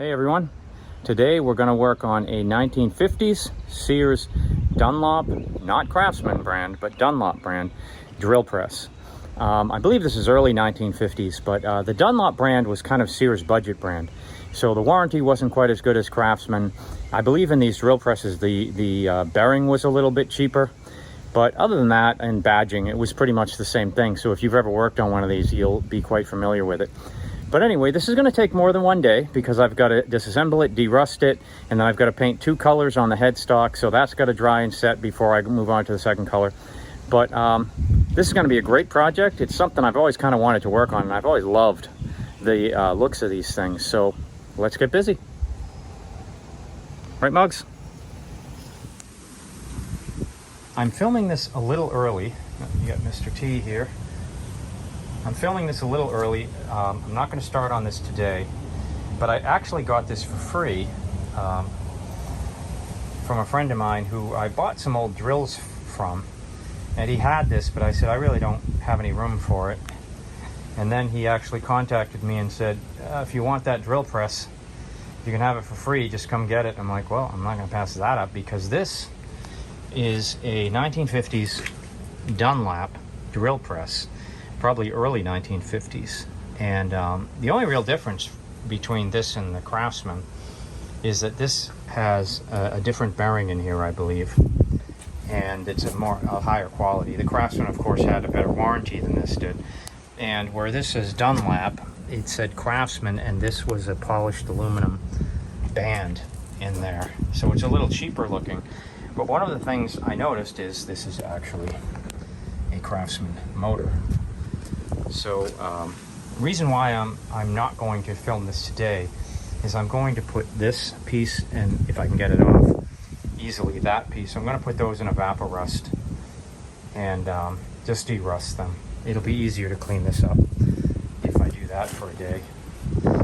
Hey everyone, today we're going to work on a 1950s Sears Dunlap, not Craftsman brand, but Dunlap brand drill press. I believe this is early 1950s, but the Dunlap brand was kind of Sears' budget brand. So the warranty wasn't quite as good as Craftsman. I believe in these drill presses the bearing was a little bit cheaper. But other than that, and badging, it was pretty much the same thing. So if you've ever worked on one of these, you'll be quite familiar with it. But anyway, this is going to take more than one day because I've got to disassemble it, derust it, and then I've got to paint two colors on the headstock. So that's got to dry and set before I move on to the second color. But this is going to be a great project. It's something I've always kind of wanted to work on, and I've always loved the looks of these things. So let's get busy. Right, Muggs? I'm filming this a little early. You got Mr. T here. I'm filming this a little early. I'm not going to start on this today, but I actually got this for free from a friend of mine who I bought some old drills from, and he had this, but I said I really don't have any room for it. And then he actually contacted me and said, if you want that drill press, you can have it for free, just come get it. I'm like, well, I'm not going to pass that up because this is a 1950s Dunlap drill press, probably early 1950s. And the only real difference between this and the Craftsman is that this has a different bearing in here, I believe, and it's a higher quality. The Craftsman, of course, had a better warranty than this did. And where this is Dunlap, it said Craftsman, and this was a polished aluminum band in there. So it's a little cheaper looking. But one of the things I noticed is this is actually a Craftsman motor. So reason why I'm not going to film this today is I'm going to put this piece, and if I can get it off easily, that piece, I'm going to put those in evaporust and just derust them. It'll be easier to clean this up if I do that for a day.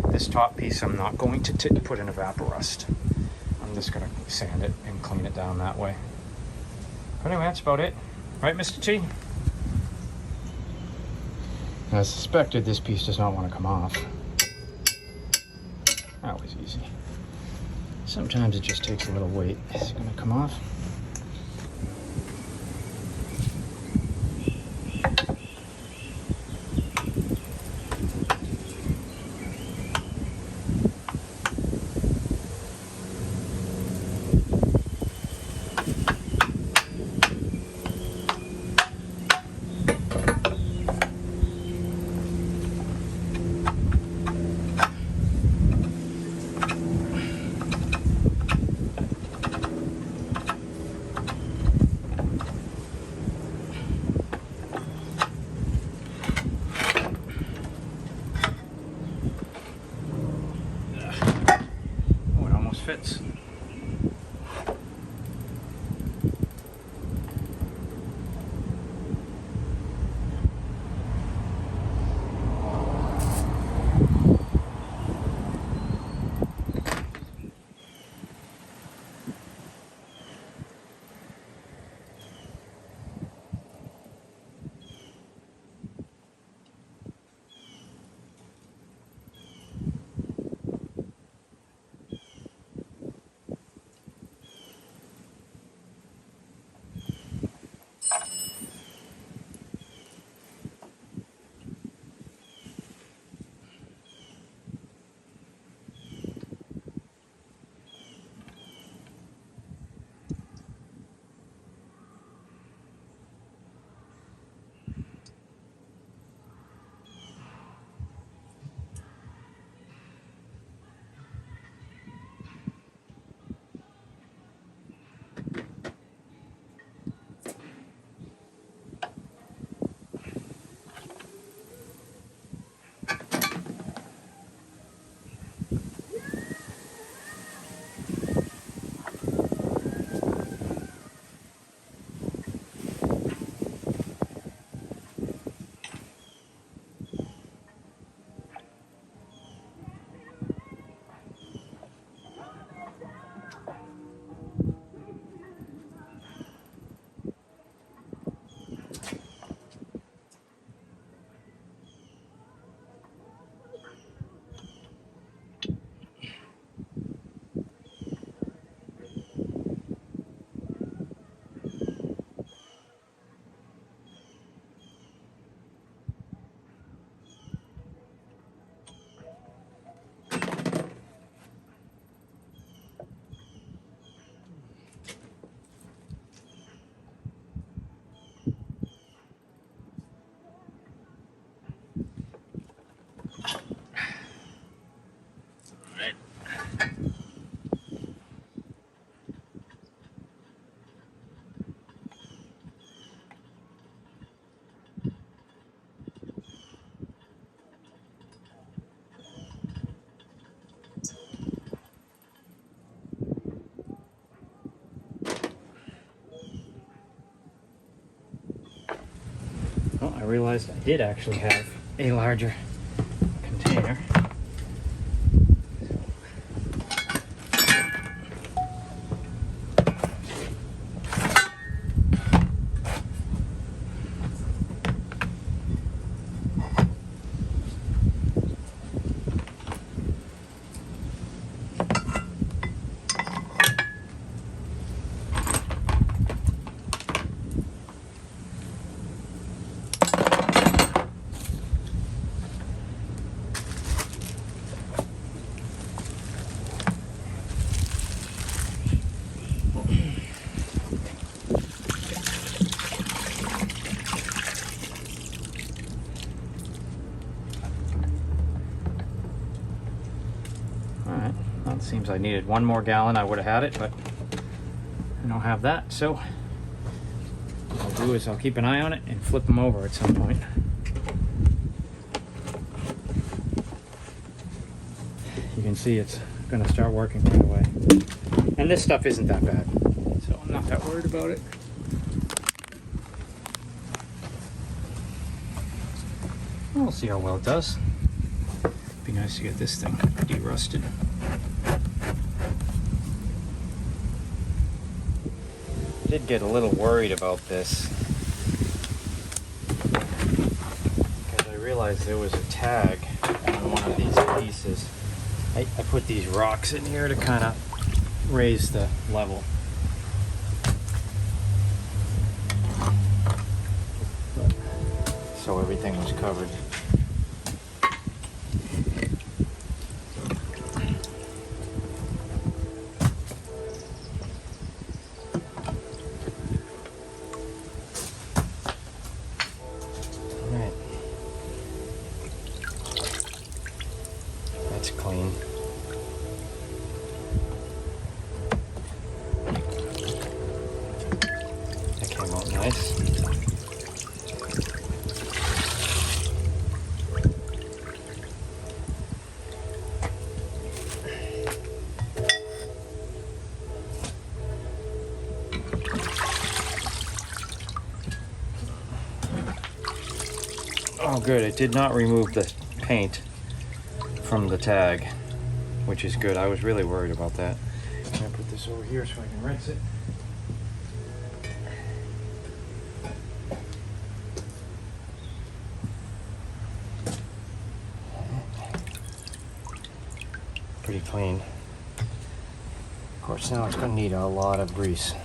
This top piece I'm not going to put in evaporust. I'm just going to sand it and clean it down that way. But anyway, that's about it. Right, Mr. T? As suspected, this piece does not want to come off. That was easy. Sometimes it just takes a little weight. Is it going to come off? Fits. Well, I realized I did actually have a larger container. Alright, well, it seems I needed 1 more gallon. I would have had it, but I don't have that, so what I'll do is I'll keep an eye on it and flip them over at some point. You can see it's going to start working right away. And this stuff isn't that bad, so I'm not that worried about it. We'll see how well it does. Be nice to get this thing de-rusted. Did get a little worried about this because I realized there was a tag on one of these pieces. I put these rocks in here to kind of raise the level. So everything was covered. Alright. That's clean. That came out nice. Oh good, it did not remove the paint from the tag, which is good. I was really worried about that. I'm gonna put this over here so I can rinse it. Pretty clean. Of course, now it's gonna need a lot of grease.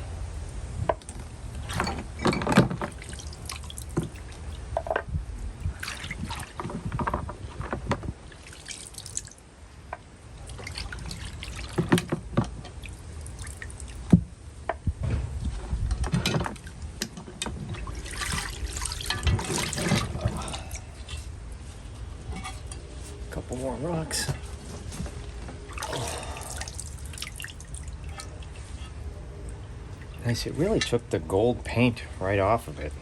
Couple more rocks. Nice, it really took the gold paint right off of it.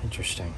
Interesting.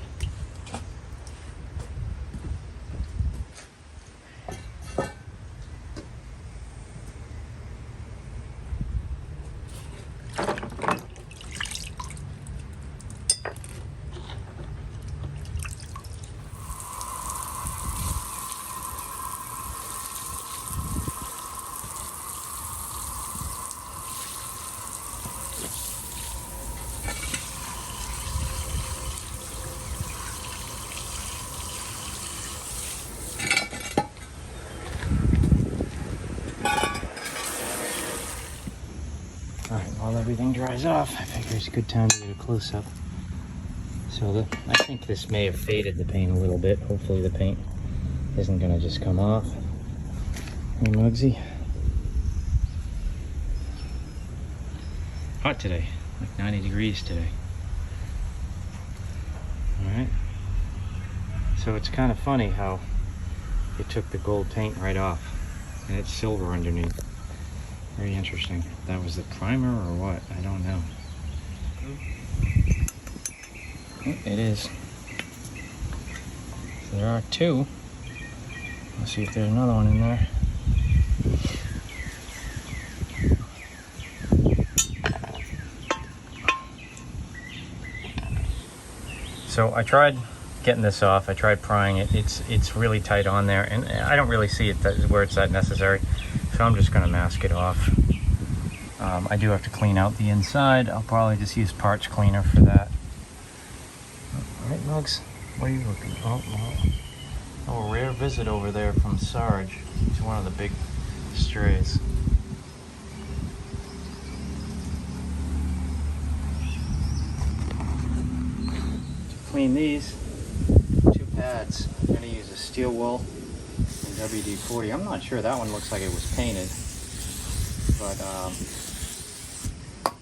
Alright, while everything dries off, I figure it's a good time to get a close-up. So I think this may have faded the paint a little bit. Hopefully the paint isn't going to just come off. Hey, Muggsy. Hot today, like 90 degrees today. Alright. So it's kind of funny how it took the gold paint right off, and it's silver underneath. Very interesting. That was the primer or what? I don't know. It is. So there are two. Let's see if there's another one in there. So I tried getting this off. I tried prying it. It's really tight on there, and I don't really see it where it's that necessary. So I'm just going to mask it off. I do have to clean out the inside. I'll probably just use parts cleaner for that. All right, Mugs, what are you looking? Oh, a rare visit over there from Sarge. He's one of the big strays. To clean these two pads, I'm going to use a steel wool and WD-40. I'm not sure, that one looks like it was painted, but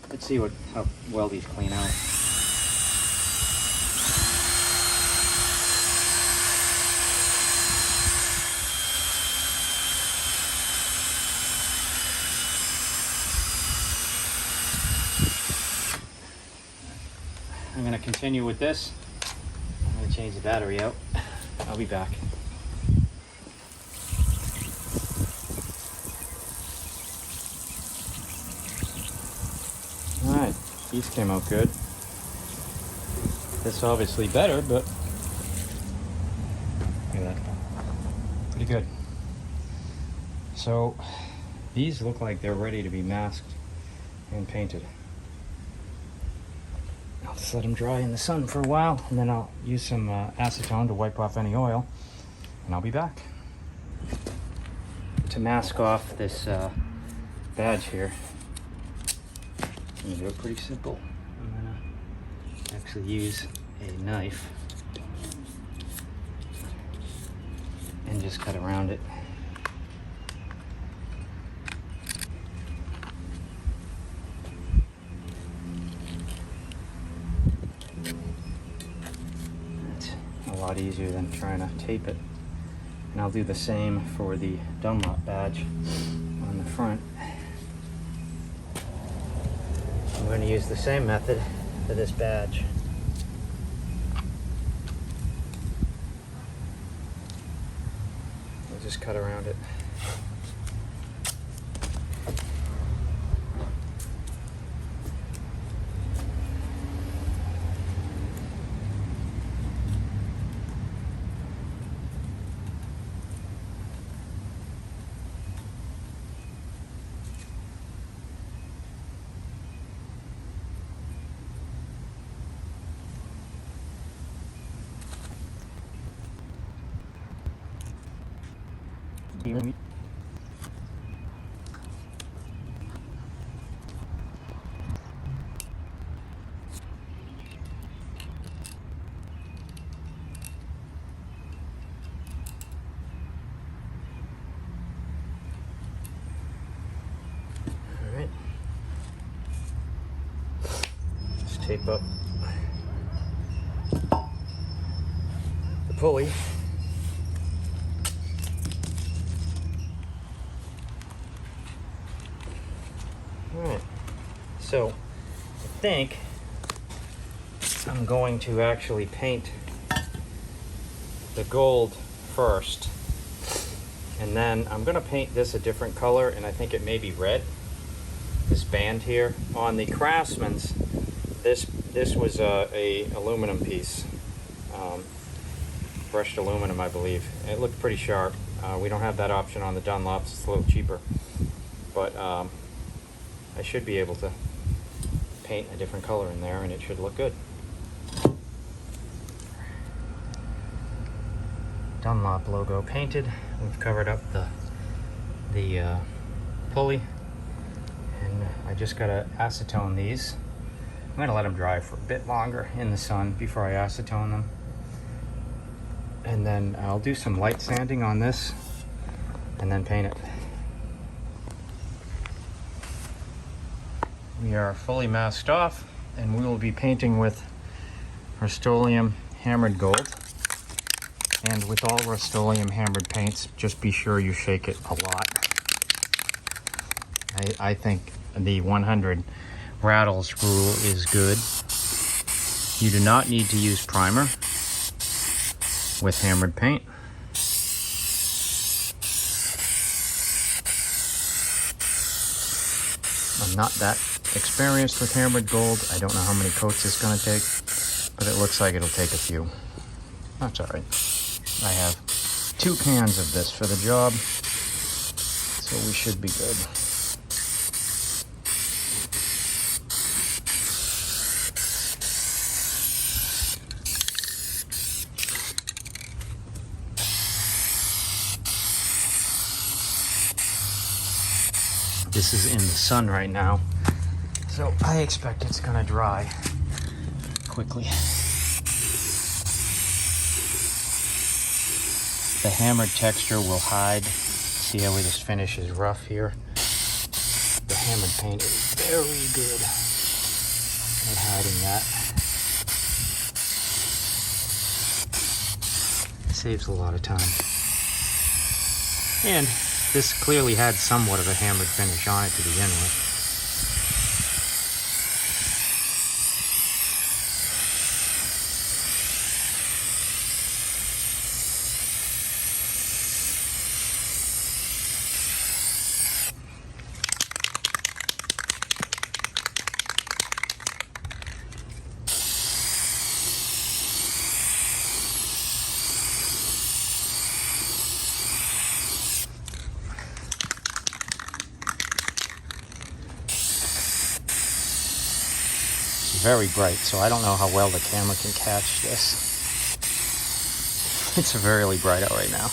let's see how well these clean out. I'm going to continue with this. I'm going to change the battery out. I'll be back. Alright, these came out good. This obviously better, but look at that. Pretty good. So these look like they're ready to be masked and painted. I'll just let them dry in the sun for a while, and then I'll use some acetone to wipe off any oil, and I'll be back. To mask off this badge here, I'm going to do it pretty simple. I'm going to actually use a knife and just cut around it. A lot easier than trying to tape it. And I'll do the same for the Dunlap badge on the front. I'm going to use the same method for this badge. I'll just cut around it. Alright. Just tape up the pulley. Alright, so I think I'm going to actually paint the gold first, and then I'm going to paint this a different color, and I think it may be red, this band here. On the Craftsman's, this was a aluminum piece, brushed aluminum, I believe. It looked pretty sharp. We don't have that option on the Dunlops, it's a little cheaper, but I should be able to paint a different color in there, and it should look good. Dunlop logo painted. We've covered up the pulley, and I just gotta acetone these. I'm gonna let them dry for a bit longer in the sun before I acetone them, and then I'll do some light sanding on this and then paint it. We are fully masked off, and we will be painting with Rust-Oleum hammered gold. And with all Rust-Oleum hammered paints, just be sure you shake it a lot. I think the 100 rattles rule is good. You do not need to use primer with hammered paint. I'm not that experienced with hammered gold. I don't know how many coats it's going to take, but it looks like it'll take a few. That's all right. I have 2 cans of this for the job, so we should be good. This is in the sun right now, so I expect it's gonna dry quickly. The hammered texture will hide. See how this finish is rough here? The hammered paint is very good at hiding that. It saves a lot of time. And this clearly had somewhat of a hammered finish on it to begin with. Very bright, so I don't know how well the camera can catch this. It's very bright out right now.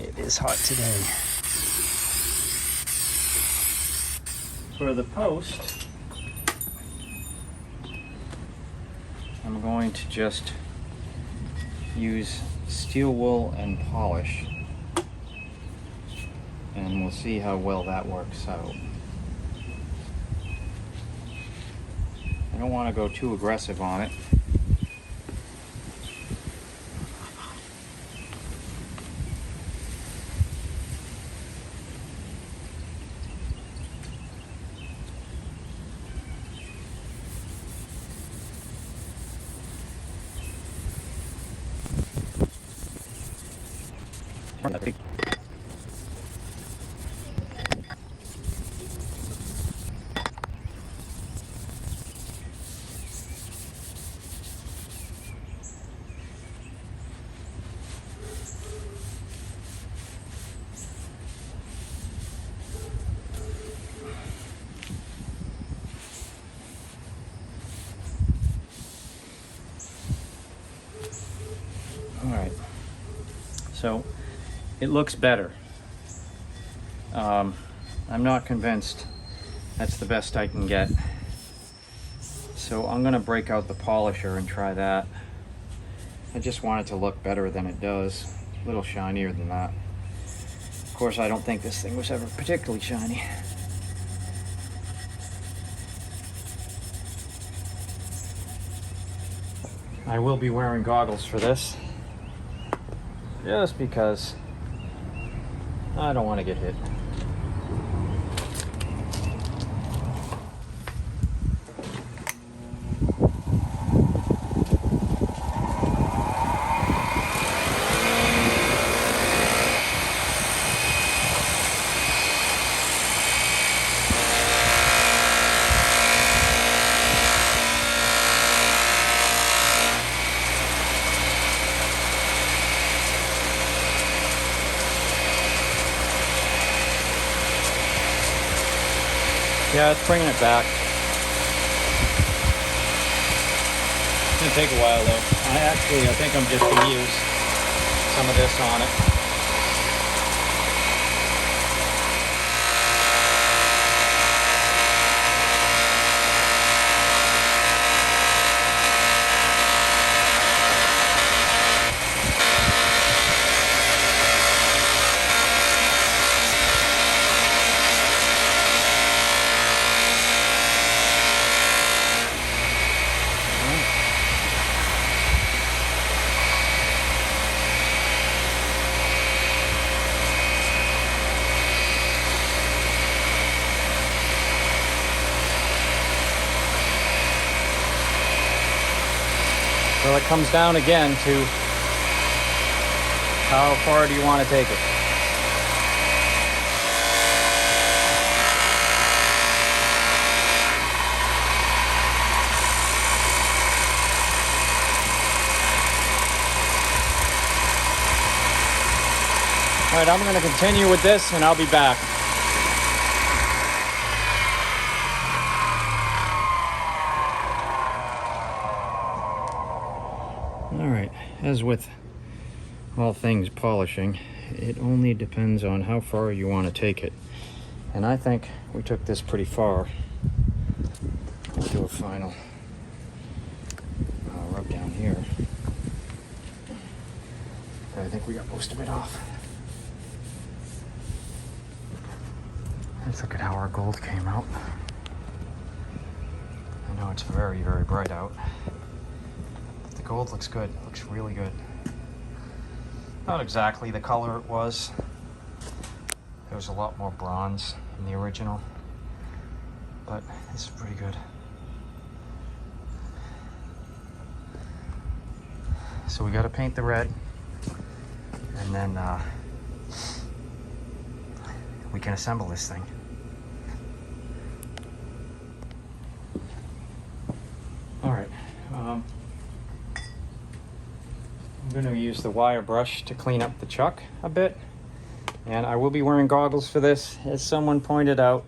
It is hot today. For the post, I'm going to just use steel wool and polish, and we'll see how well that works out. I don't want to go too aggressive on it. Alright, so it looks better. I'm not convinced that's the best I can get. So I'm going to break out the polisher and try that. I just want it to look better than it does. A little shinier than that. Of course, I don't think this thing was ever particularly shiny. I will be wearing goggles for this. Just because I don't want to get hit. Yeah, it's bringing it back. It's gonna take a while though. I think I'm just gonna use some of this on it. it comes down again to how far do you want to take it. All right, I'm going to continue with this and I'll be back. All right, as with all things polishing, it only depends on how far you want to take it. And I think we took this pretty far. We'll do a final rub down here. I think we got most of it off. Let's look at how our gold came out. I know it's very, very bright out. But the gold looks good. It looks really good. Not exactly the color it was. There was a lot more bronze in the original. But it's pretty good. So we got to paint the red. And then we can assemble this thing. All right, I'm going to use the wire brush to clean up the chuck a bit, and I will be wearing goggles for this. As someone pointed out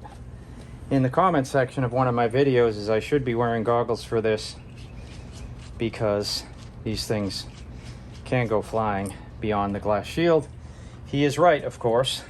in the comment section of one of my videos, is I should be wearing goggles for this because these things can go flying beyond the glass shield. He is right, of course.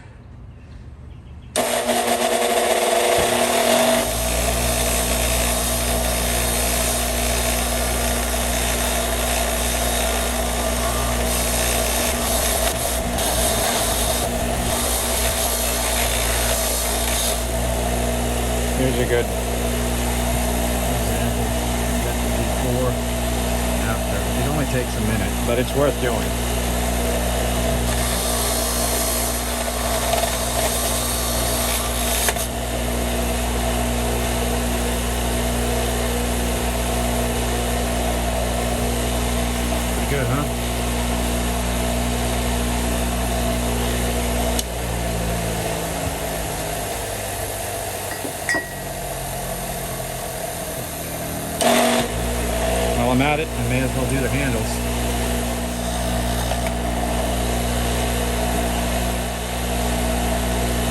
Here's a good example. Before, after. It only takes a minute, but it's worth doing. Pretty good, huh? While I'm at it, I may as well do the handles.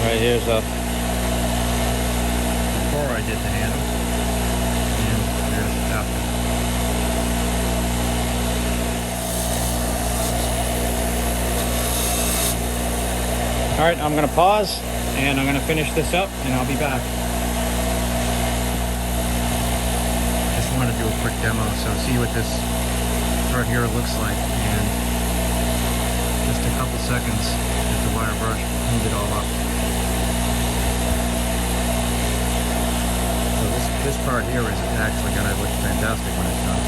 Right, here's before I did the handle, and there's after. All right, I'm gonna pause, and I'm gonna finish this up, and I'll be back. I want to do a quick demo, so see what this part here looks like, and just a couple seconds with the wire brush, cleaned it all up. So this part here is actually going to look fantastic when it's done.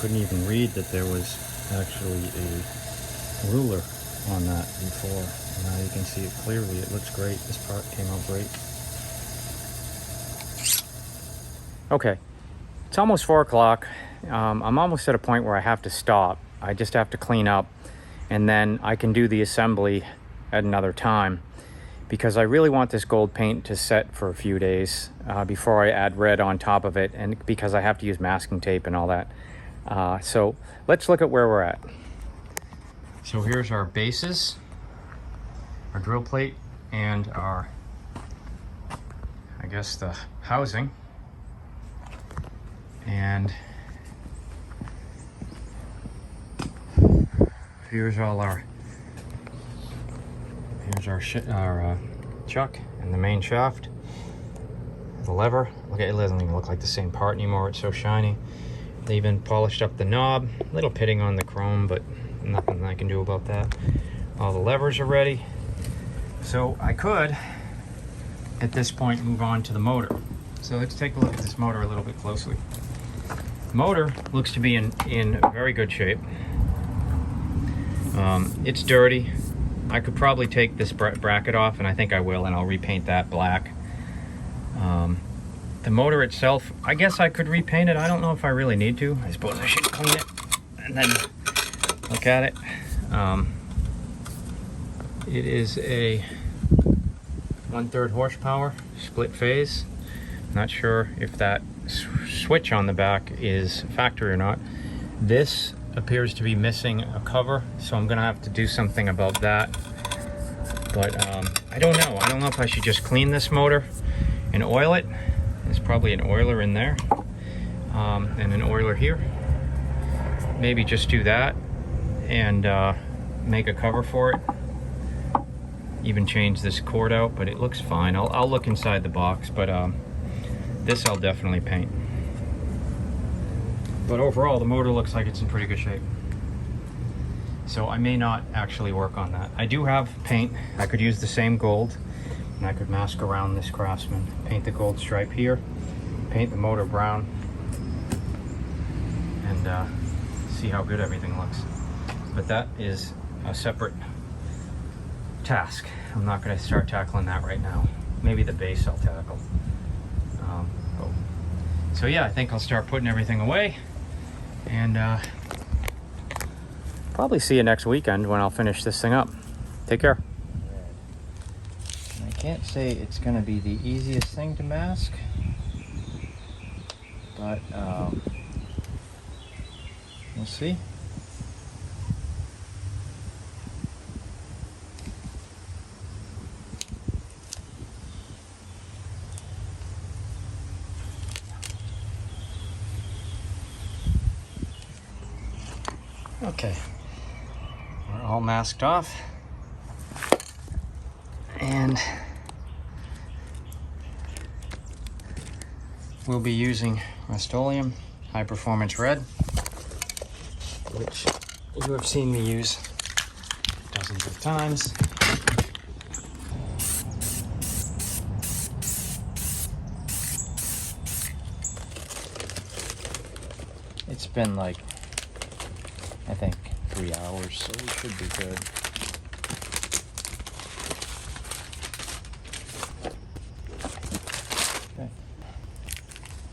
Couldn't even read that there was actually a ruler on that before. Now you can see it clearly. It looks great. This part came out great. Okay, it's almost 4 o'clock. I'm almost at a point where I have to stop. I just have to clean up, and then I can do the assembly at another time, because I really want this gold paint to set for a few days before I add red on top of it, and because I have to use masking tape and all that. So let's look at where we're at. So here's our bases, our drill plate, and our, I guess, the housing. And here's all our, chuck and the main shaft. The lever, look at it, doesn't even look like the same part anymore. It's so shiny. They even polished up the knob, a little pitting on the chrome, but nothing I can do about that. All the levers are ready. So I could at this point move on to the motor. So let's take a look at this motor a little bit closely. The motor looks to be in very good shape. It's dirty. I could probably take this bracket off, and I think I will, and I'll repaint that black. The motor itself, I guess I could repaint it. I don't know if I really need to. I suppose I should clean it and then look at it. It is a 1/3 horsepower split phase. Not sure if that switch on the back is factory or not. This appears to be missing a cover, so I'm gonna have to do something about that. But I don't know. I don't know if I should just clean this motor and oil it. There's probably an oiler in there, and an oiler here. Maybe just do that and make a cover for it. Even change this cord out, but it looks fine. I'll look inside the box, but this I'll definitely paint. But overall, the motor looks like it's in pretty good shape. So I may not actually work on that. I do have paint. I could use the same gold, and I could mask around this Craftsman. Paint the gold stripe here, paint the motor brown, and see how good everything looks. But that is a separate task. I'm not going to start tackling that right now. Maybe the base I'll tackle. So yeah, I think I'll start putting everything away, and probably see you next weekend when I'll finish this thing up. Take care. I can't say it's going to be the easiest thing to mask, but we'll see. Okay, we're all masked off, and we'll be using Rust-Oleum High Performance Red, which you have seen me use dozens of times. It's been like, I think 3 hours, so we should be good.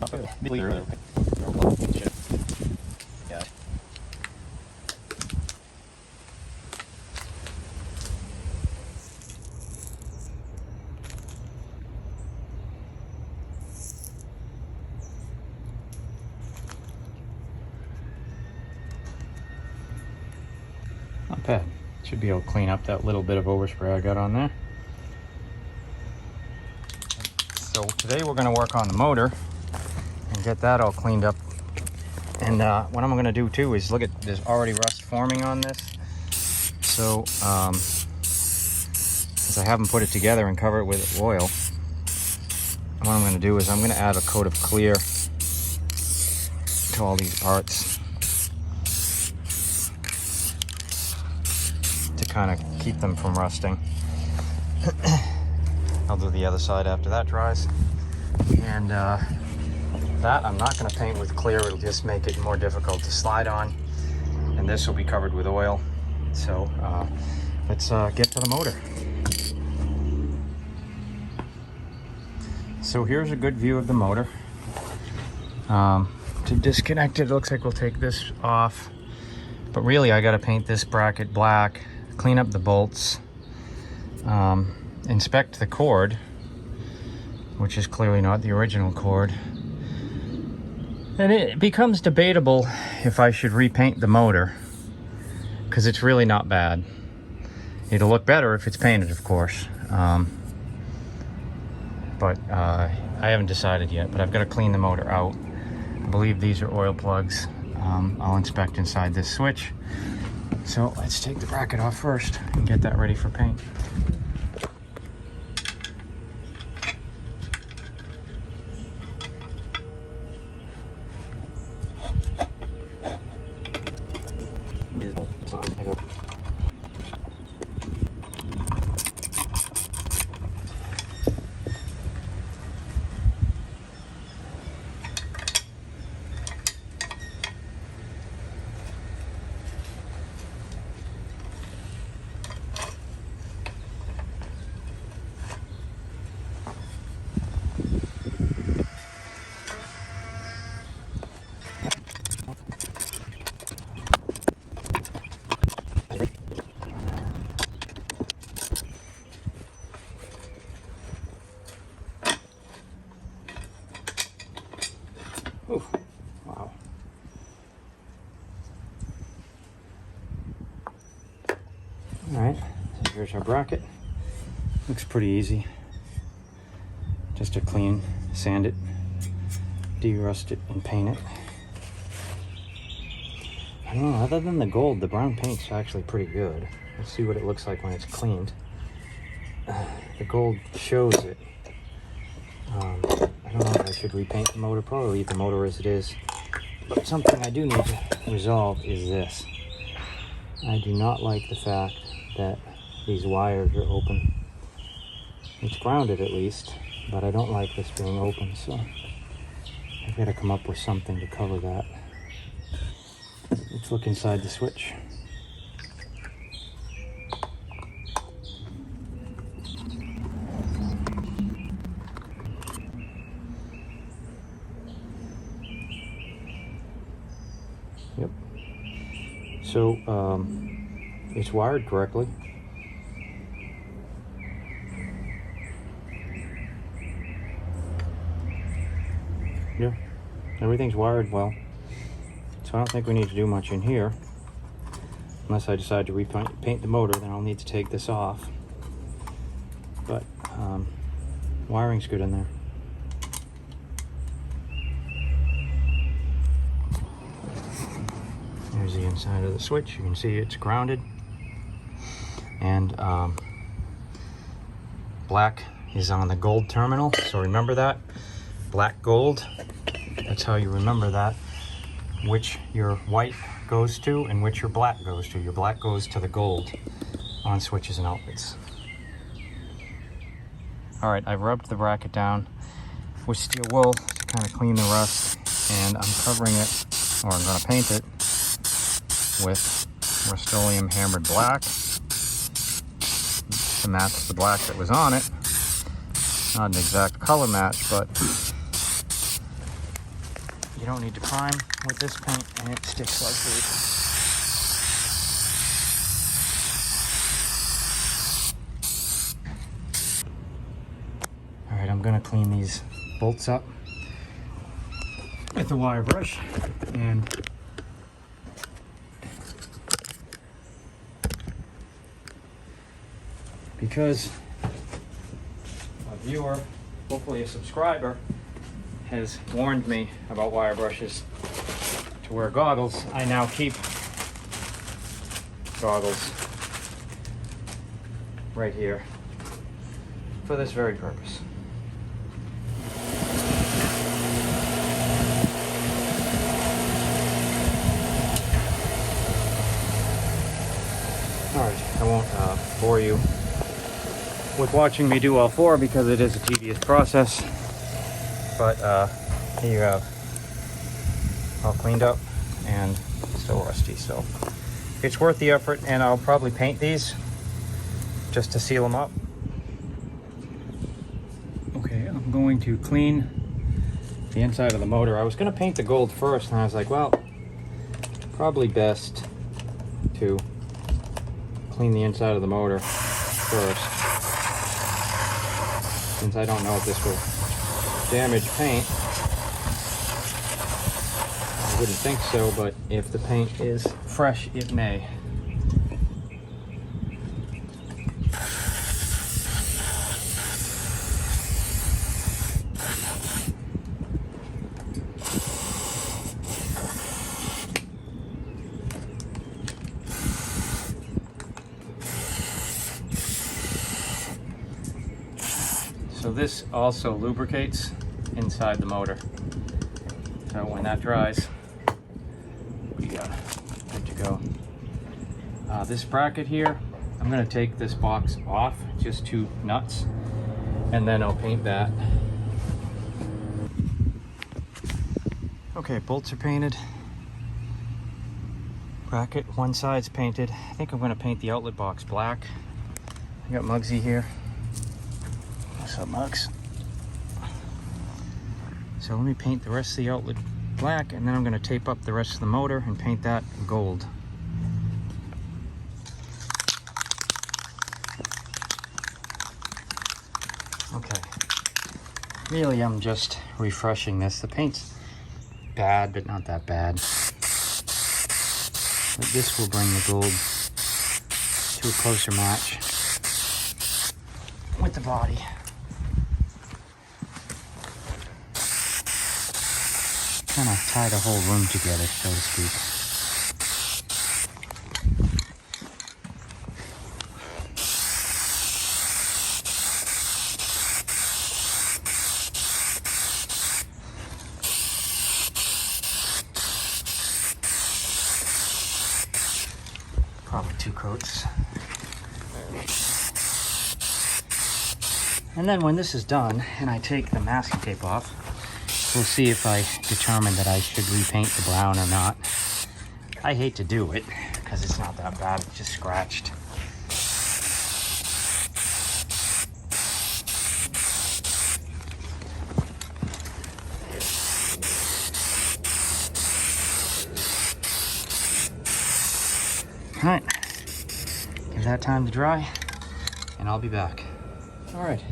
Okay. Yeah. Not bad. Should be able to clean up that little bit of overspray I got on there. So today we're going to work on the motor and get that all cleaned up. And what I'm going to do too is look at, there's already rust forming on this. So since I haven't put it together and cover it with oil, what I'm going to do is I'm going to add a coat of clear to all these parts to kind of keep them from rusting. I'll do the other side after that dries. And that I'm not going to paint with clear. It'll just make it more difficult to slide on. And this will be covered with oil. So let's get to the motor. So here's a good view of the motor. To disconnect it, looks like we'll take this off. But really, I got to paint this bracket black, clean up the bolts, inspect the cord, which is clearly not the original cord. And it becomes debatable if I should repaint the motor, because it's really not bad. It'll look better if it's painted, of course. But I haven't decided yet, but I've got to clean the motor out. I believe these are oil plugs. I'll inspect inside this switch. So let's take the bracket off first and get that ready for paint. here's our bracket. Looks pretty easy. Just to clean, sand it, de-rust it, and paint it. I don't know, other than the gold, the brown paint's actually pretty good. Let's see what it looks like when it's cleaned. The gold shows it. I don't know if I should repaint the motor. Probably leave the motor as it is. But something I do need to resolve is this. I do not like the fact that these wires are open. It's grounded at least, but I don't like this being open, so I've got to come up with something to cover that. Let's look inside the switch. Yep. So, it's wired correctly. Yeah, everything's wired well. So I don't think we need to do much in here. Unless I decide to repaint the motor, then I'll need to take this off. But wiring's good in there. There's the inside of the switch. You can see it's grounded. And black is on the gold terminal. So remember that. Black gold. That's how you remember that. Which your white goes to and which your black goes to. Your black goes to the gold on switches and outlets. Alright, I've rubbed the bracket down with steel wool to kind of clean the rust, and I'm covering it, or I'm going to paint it, with Rust-Oleum hammered black to match the black that was on it. Not an exact color match, but you don't need to prime with this paint, and it sticks like this. Alright, I'm going to clean these bolts up with the wire brush, and because a viewer, hopefully a subscriber, has warned me about wire brushes to wear goggles, I now keep goggles right here for this very purpose. Alright, I won't bore you with watching me do all four because it is a tedious process. But here you have all cleaned up and still rusty, so it's worth the effort, and I'll probably paint these just to seal them up. Okay, I'm going to clean the inside of the motor. I was going to paint the gold first, and I was like, well, probably best to clean the inside of the motor first, since I don't know if this will damage paint. I wouldn't think so, but if the paint is fresh, it may. So this also lubricates inside the motor. So when that dries, we got good to go. This bracket here, I'm going to take this box off, just 2 nuts, and then I'll paint that. Okay, bolts are painted. Bracket, one side's painted. I think I'm going to paint the outlet box black. I got Muggsy here. What's up, Muggs? So let me paint the rest of the outlet black, and then I'm going to tape up the rest of the motor and paint that gold. Okay. Really, I'm just refreshing this. The paint's bad, but not that bad. But this will bring the gold to a closer match. with the body. Kind of tie the whole room together, so to speak. Probably 2 coats. And then when this is done and I take the masking tape off, we'll see if I determine that I should repaint the brown or not. I hate to do it because it's not that bad, it's just scratched. All right, give that time to dry and I'll be back. All right,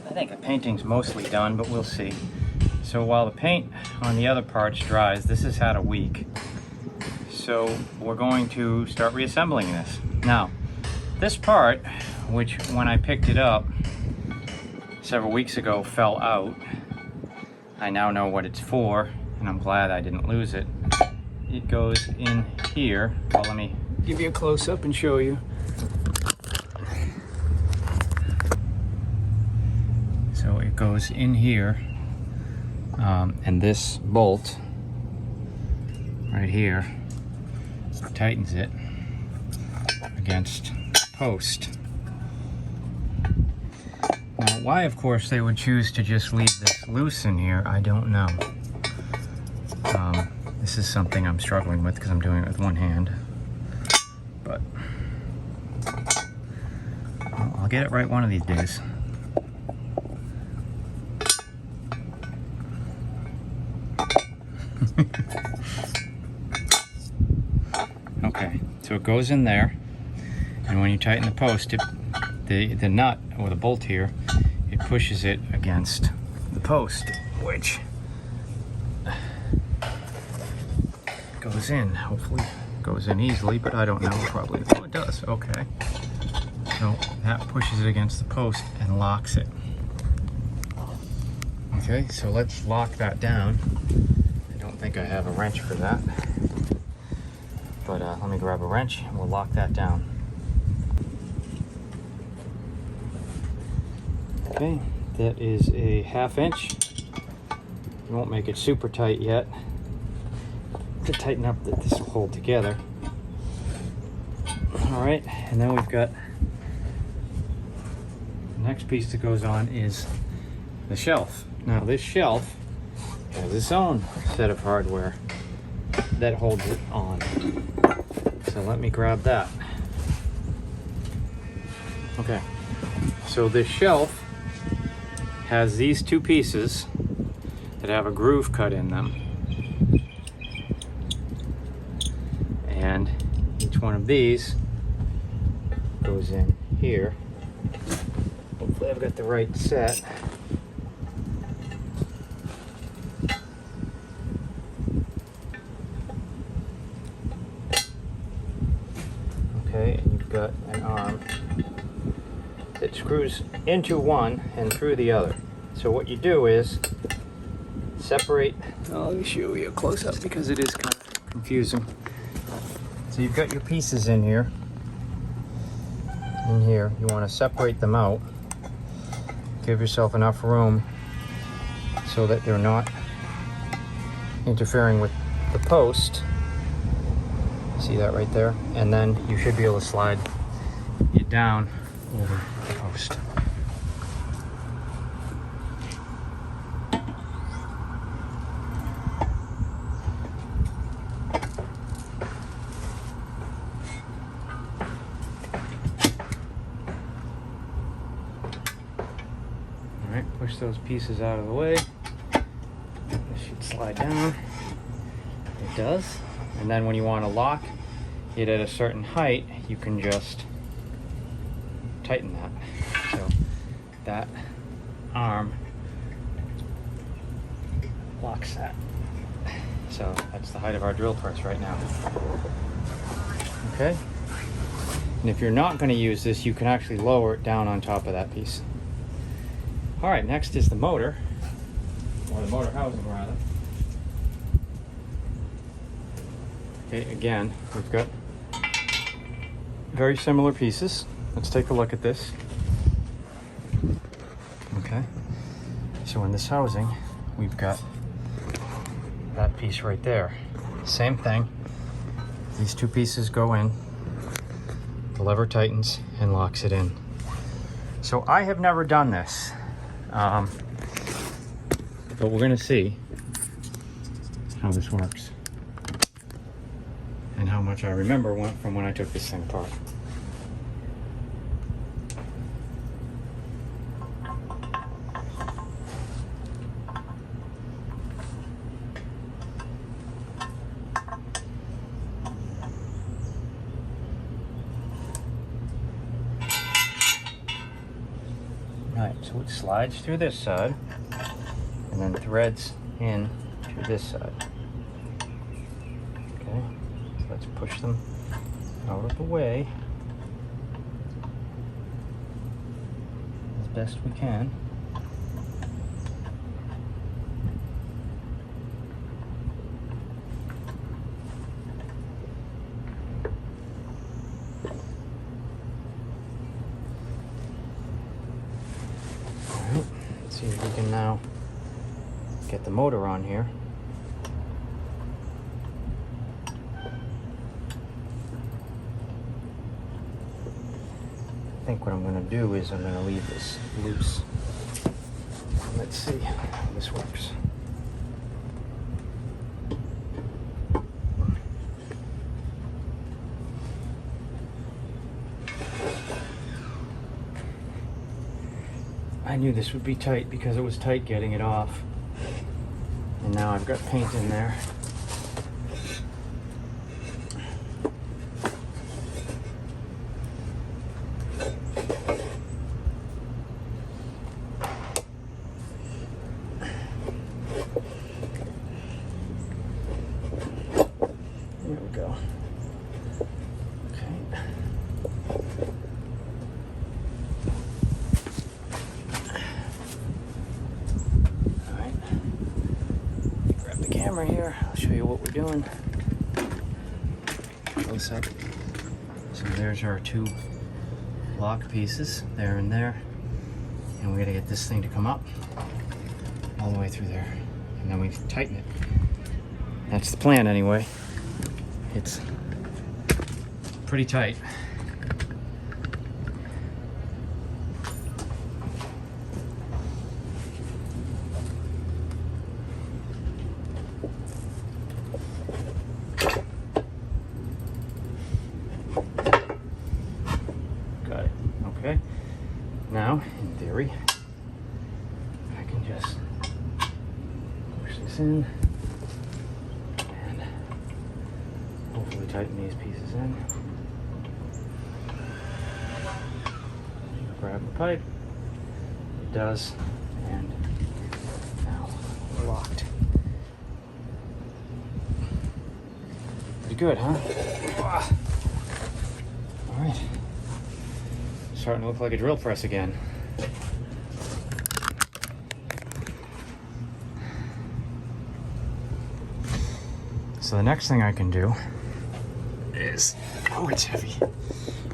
I think the painting's mostly done, but we'll see. So while the paint on the other parts dries, this has had a week. So we're going to start reassembling this. Now, this part, which when I picked it up several weeks ago fell out, I now know what it's for, and I'm glad I didn't lose it. It goes in here. Well, let me give you a close-up and show you. So it goes in here, and this bolt right here tightens it against the post. Now, why, of course, they would choose to just leave this loose in here, I don't know. This is something I'm struggling with because I'm doing it with one hand, but well, I'll get it right one of these days. Okay, so it goes in there, and when you tighten the post, the nut or the bolt here, it pushes it against the post, which goes in. Hopefully goes in easily, but I don't know. Probably. Oh, it does. Okay. So that pushes it against the post and locks it. Okay, so let's lock that down. I don't think I have a wrench for that, but let me grab a wrench and we'll lock that down. Okay, that is a 1/2 inch. You won't make it super tight yet to tighten up that this will hold together. All right, and then we've got the next piece that goes on is the shelf. Now this shelf has its own set of hardware that holds it on. So let me grab that. Okay, so this shelf has these 2 pieces that have a groove cut in them. And each one of these goes in here. Hopefully I've got the right set. Okay, and you've got an arm that screws into one and through the other. So what you do is separate. Let me show you a close-up because it is kind of confusing. So you've got your pieces in here. You want to separate them out. Give yourself enough room so that they're not interfering with the post. See that right there? And then you should be able to slide it down over the post. Alright, push those pieces out of the way. This should slide down. It does. And then when you want to lock it at a certain height, you can just tighten that. So that arm locks that. So that's the height of our drill press right now. Okay. And if you're not going to use this, you can actually lower it down on top of that piece. All right, next is the motor, or the motor housing rather. Okay, again, we've got very similar pieces. Let's take a look at this. Okay, so in this housing, we've got that piece right there. Same thing. These two pieces go in. The lever tightens and locks it in. So I have never done this, but we're going to see how this works and how much I remember from when I took this thing apart. Right, so it slides through this side and then threads in to this side. Okay, so let's push them out of the way as best we can. See if we can now get the motor on here. I think what I'm going to do is I'm going to leave this loose. Let's see how this works. I knew this would be tight because it was tight getting it off. And now I've got paint in there. There we go. Okay. Here, I'll show you what we're doing. Close up. So there's our two lock pieces, there and there. And we're gonna get this thing to come up all the way through there. And then we tighten it. That's the plan anyway. It's pretty tight. Okay, now in theory I can just push this in and hopefully tighten these pieces in. Grab the pipe, it does, and now we're locked. Pretty good, huh? All right. Starting to look like a drill press again. So the next thing I can do is, oh, it's heavy.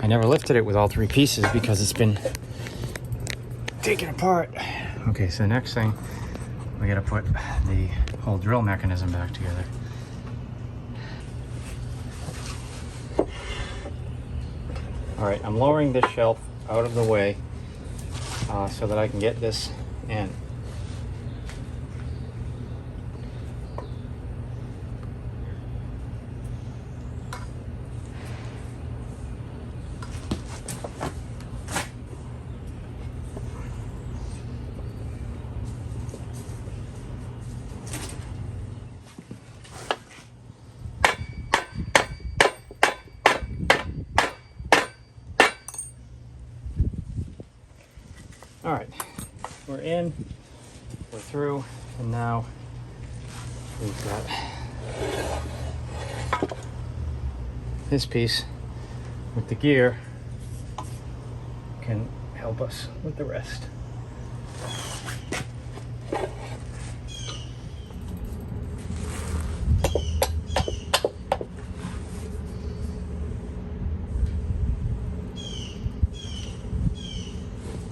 I never lifted it with all three pieces because it's been taken apart. Okay, so the next thing, we gotta put the whole drill mechanism back together. All right, I'm lowering this shelf out of the way so that I can get this in. All right, we're in, we're through, and now we've got this piece with the gear can help us with the rest.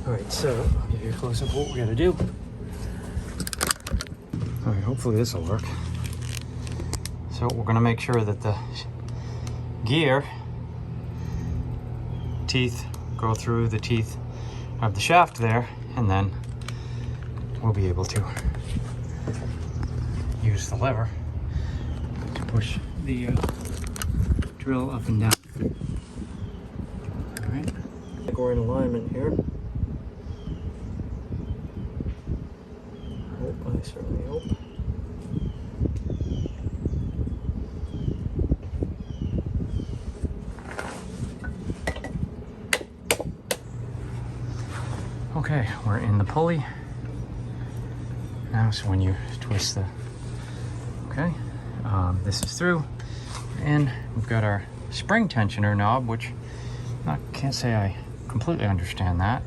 Alright, so I'll give you a close-up of what we gotta do. Alright, hopefully this will work. So we're gonna make sure that the gear teeth go through the teeth of the shaft there, and then we'll be able to use the lever to push the drill up and down. Alright, we're in alignment here. I certainly hope. Okay, we're in the pulley now, so when you twist the, okay, this is through, and we've got our spring tensioner knob, which I can't say I completely understand that.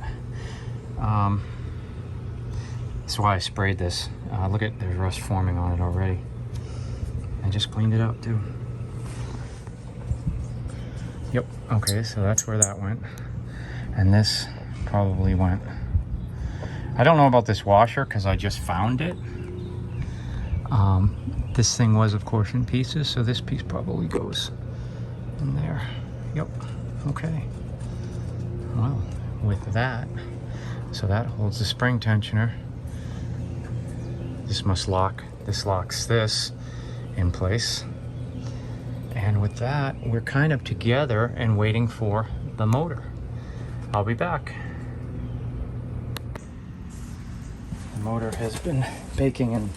That's why I sprayed this. Look at, there's rust forming on it already. I just cleaned it up too. Yep, okay, so that's where that went. And this probably went. I don't know about this washer because I just found it. This thing was, of course, in pieces, so this piece probably goes in there. Yep, okay. Well, with that, so that holds the spring tensioner. This must lock, this locks this in place. And with that, we're kind of together and waiting for the motor. I'll be back. The motor has been baking in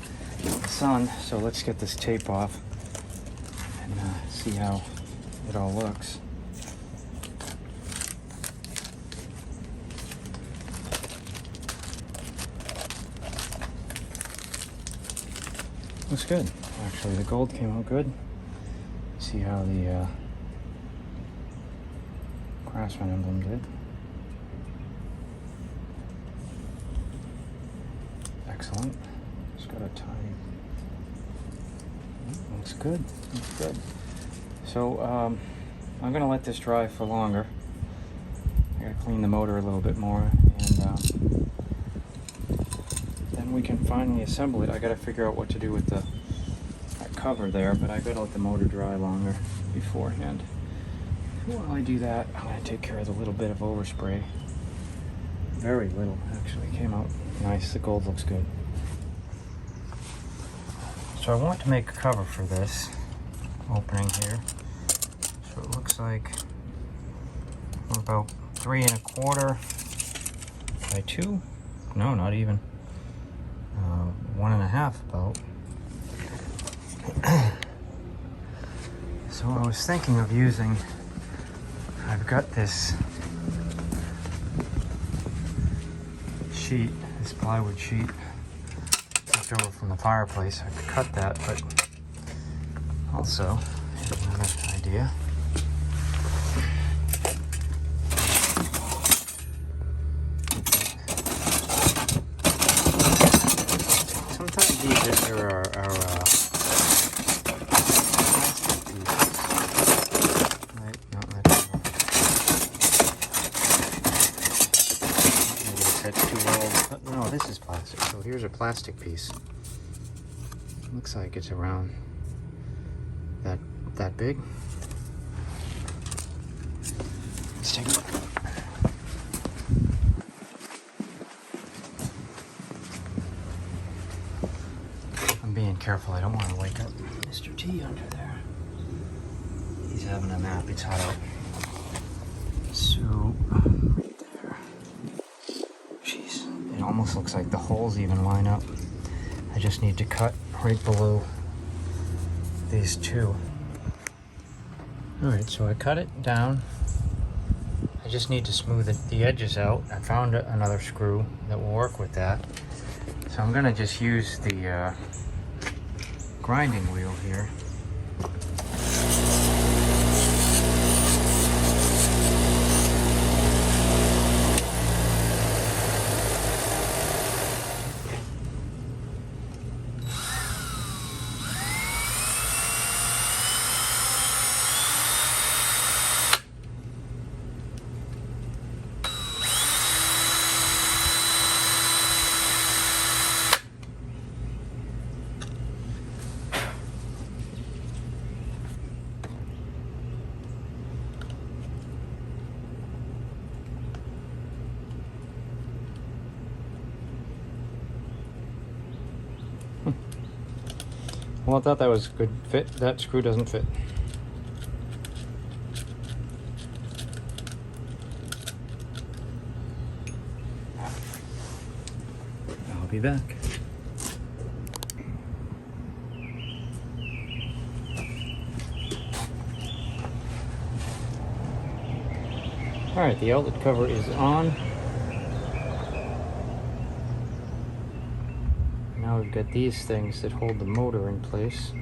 the sun, so let's get this tape off and see how it all looks. Looks good. Actually, the gold came out good. See how the Craftsman emblem did. Excellent. Just got a tiny. Looks good. Looks good. So I'm gonna let this dry for longer. I gotta clean the motor a little bit more, and then we can finally assemble it. I gotta figure out what to do with that cover there, but I gotta let the motor dry longer beforehand. While I do that, I'm gonna take care of the little bit of overspray. Very little, actually. Came out nice. The gold looks good. So I want to make a cover for this opening here. So it looks like we're about 3 1/4 by 2. No, not even. 1 1/2 about. So I was thinking of using, I've got this sheet, this plywood sheet left over from the fireplace. I could cut that, but also, here's another idea. Sometimes these are no, this is plastic. So here's a plastic piece. Looks like it's around that big. Let's take a look. I'm being careful. I don't want to wake up Mr. T under there. He's having a nap. It's hot out. So right there. Jeez. It almost looks like the holes even line up. I just need to cut right below these two. Alright, so I cut it down. I just need to smooth the edges out. I found another screw that will work with that. So I'm going to just use the grinding wheel here. Well, I thought that was a good fit. That screw doesn't fit. I'll be back. Alright, the outlet cover is on. Now we've got these things that hold the motor in place.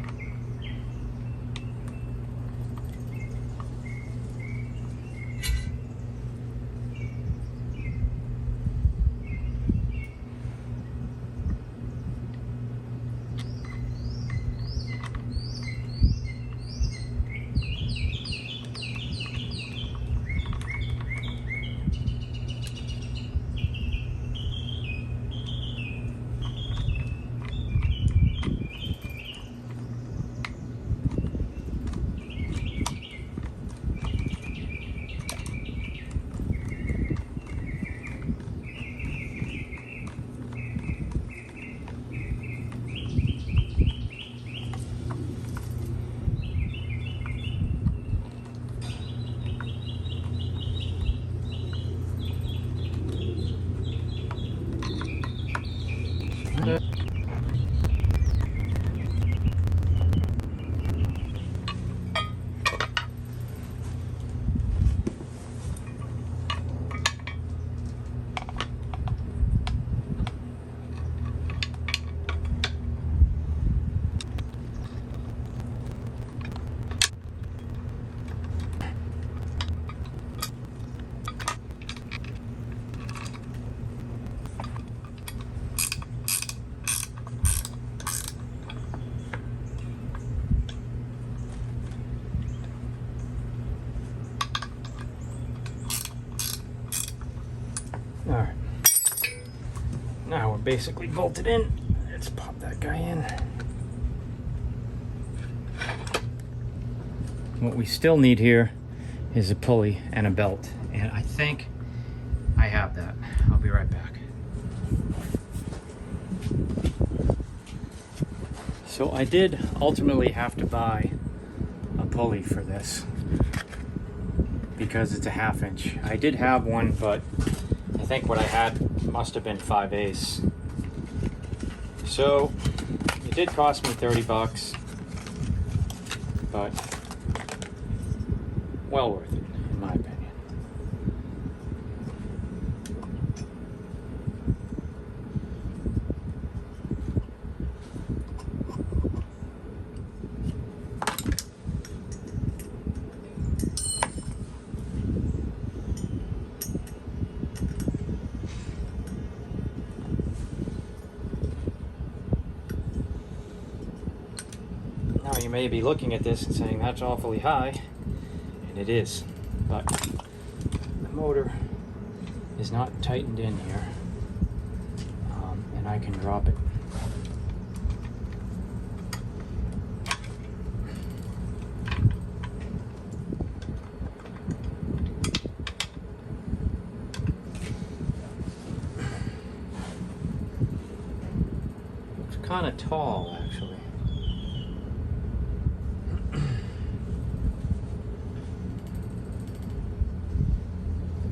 Alright, now we're basically bolted in. Let's pop that guy in. What we still need here is a pulley and a belt, and I think I have that. I'll be right back. So I did ultimately have to buy a pulley for this because it's a 1/2 inch. I did have one, but I think what I had must have been 5/8. So it did cost me 30 bucks, but well worth it, in my opinion. Now you may be looking at this and saying that's awfully high, and it is, but the motor is not tightened in here, and I can drop it. It's kind of tall, actually.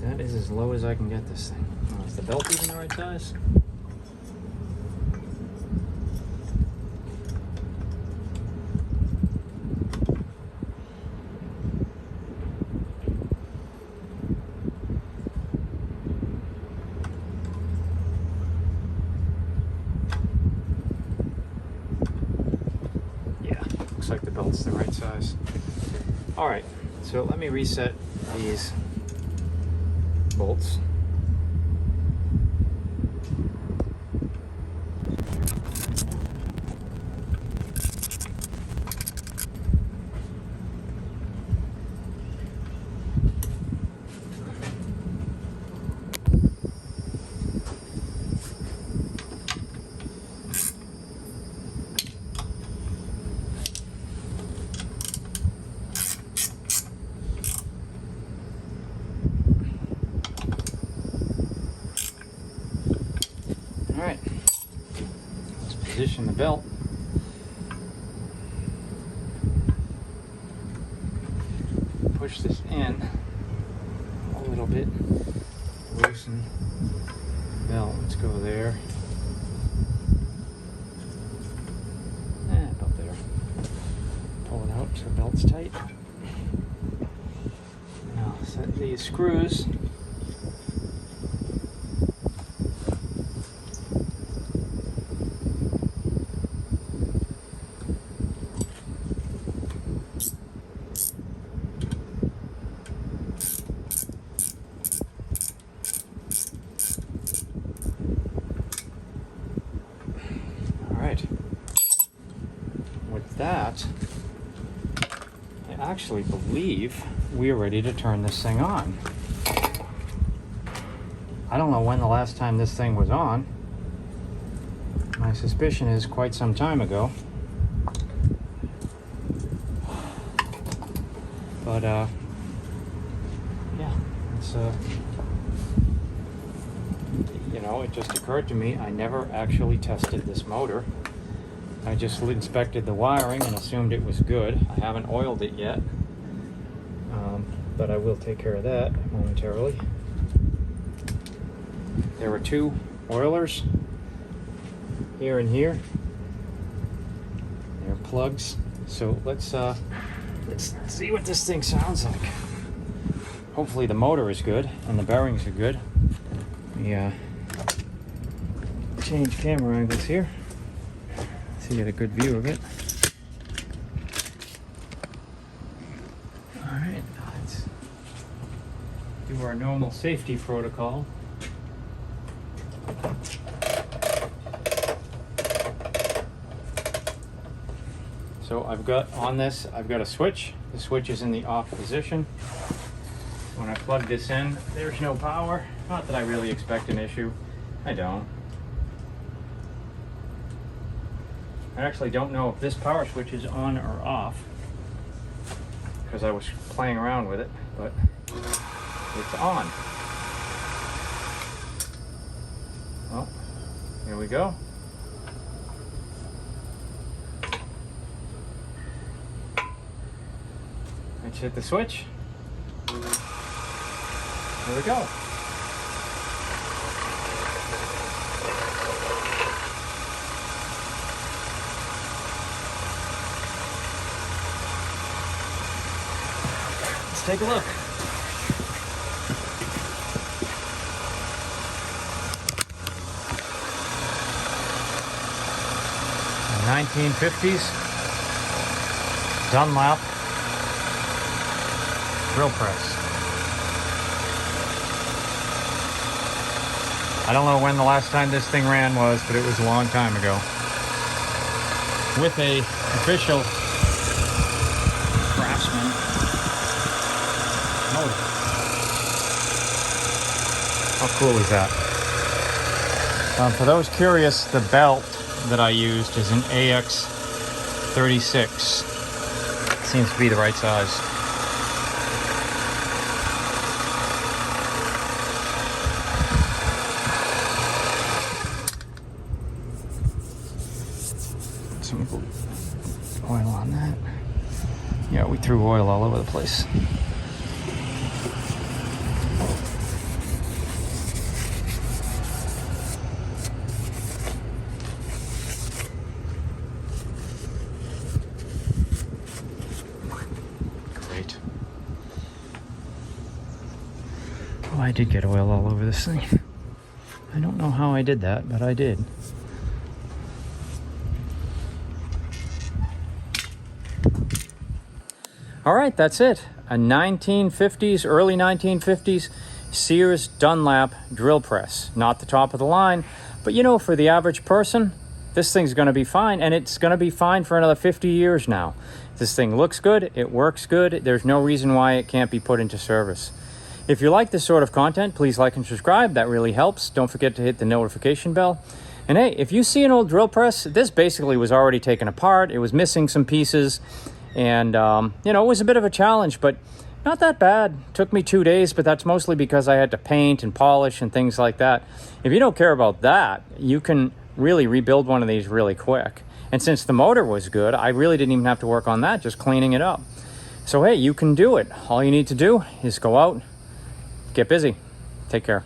That is as low as I can get this thing. Oh, is the belt even the right size? Yeah, looks like the belt's the right size. All right, so let me reset these bolts. All right, let's position the belt. push this in a little bit, loosen the belt. Let's go there. About there. Pull it out so the belt's tight. Now set these screws. That, I actually believe we are ready to turn this thing on. I don't know when the last time this thing was on. My suspicion is quite some time ago. But yeah, it's you know, it just occurred to me I never actually tested this motor. I just inspected the wiring and assumed it was good. I haven't oiled it yet, but I will take care of that momentarily. There are two oilers here and here. They're plugs. So let's see what this thing sounds like. Hopefully the motor is good and the bearings are good. Yeah. Change camera angles here. So you get a good view of it. Alright, let's do our normal safety protocol. So I've got on this, I've got a switch. The switch is in the off position. When I plug this in, there's no power. Not that I really expect an issue. I don't. I actually don't know if this power switch is on or off because I was playing around with it, but it's on. Well, here we go. Let's hit the switch. Here we go. Take a look. A 1950's Dunlap drill press. I don't know when the last time this thing ran was, but it was a long time ago. With a official Craftsman motor. How cool is that? For those curious, the belt that I used is an AX36. Seems to be the right size. Some oil on that. Yeah, we threw oil all over the place. Oh, I did get oil all over this thing. I don't know how I did that, but I did. All right, that's it. A 1950s, early 1950s Sears Dunlap drill press. Not the top of the line, but you know, for the average person, this thing's gonna be fine, and it's gonna be fine for another 50 years now. This thing looks good, it works good, there's no reason why it can't be put into service. If you like this sort of content, please like and subscribe. That really helps. Don't forget to hit the notification bell. And hey, if you see an old drill press, this basically was already taken apart. It was missing some pieces. And, you know, it was a bit of a challenge, but not that bad. Took me 2 days, but that's mostly because I had to paint and polish and things like that. If you don't care about that, you can really rebuild one of these really quick. And since the motor was good, I really didn't even have to work on that, just cleaning it up. So hey, you can do it. All you need to do is go out, get busy. Take care.